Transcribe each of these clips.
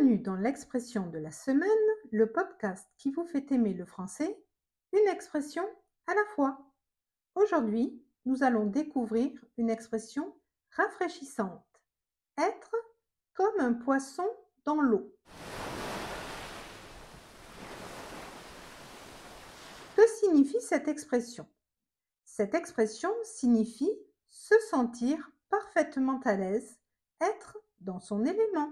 Bienvenue dans l'expression de la semaine, le podcast qui vous fait aimer le français, une expression à la fois. Aujourd'hui, nous allons découvrir une expression rafraîchissante. Être comme un poisson dans l'eau. Que signifie cette expression? Cette expression signifie se sentir parfaitement à l'aise, être dans son élément.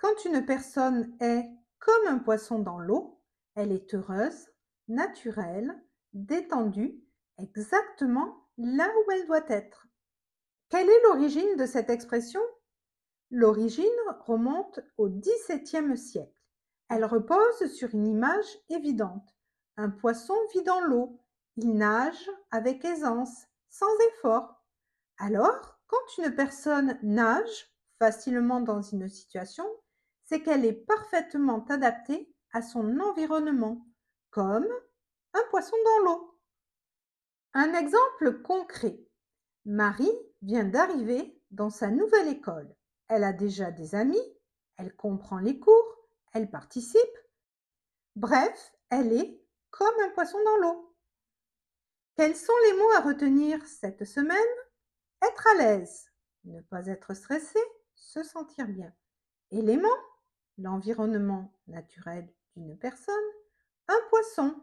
Quand une personne est comme un poisson dans l'eau, elle est heureuse, naturelle, détendue, exactement là où elle doit être. Quelle est l'origine de cette expression? L'origine remonte au XVIIe siècle. Elle repose sur une image évidente. Un poisson vit dans l'eau. Il nage avec aisance, sans effort. Alors, quand une personne nage facilement dans une situation, c'est qu'elle est parfaitement adaptée à son environnement, comme un poisson dans l'eau. Un exemple concret. Marie vient d'arriver dans sa nouvelle école. Elle a déjà des amis, elle comprend les cours, elle participe. Bref, elle est comme un poisson dans l'eau. Quels sont les mots à retenir cette semaine? Être à l'aise, ne pas être stressé, se sentir bien. Élément, l'environnement naturel d'une personne. Un poisson,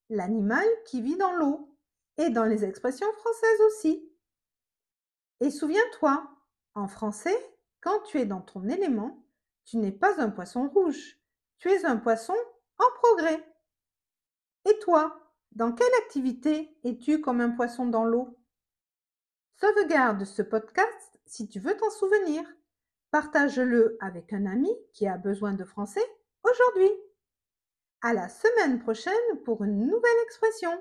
l'animal qui vit dans l'eau et dans les expressions françaises aussi. Et souviens-toi, en français, quand tu es dans ton élément, tu n'es pas un poisson rouge, tu es un poisson en progrès. Et toi, dans quelle activité es-tu comme un poisson dans l'eau? Sauvegarde ce podcast si tu veux t'en souvenir. Partage-le avec un ami qui a besoin de français aujourd'hui. À la semaine prochaine pour une nouvelle expression.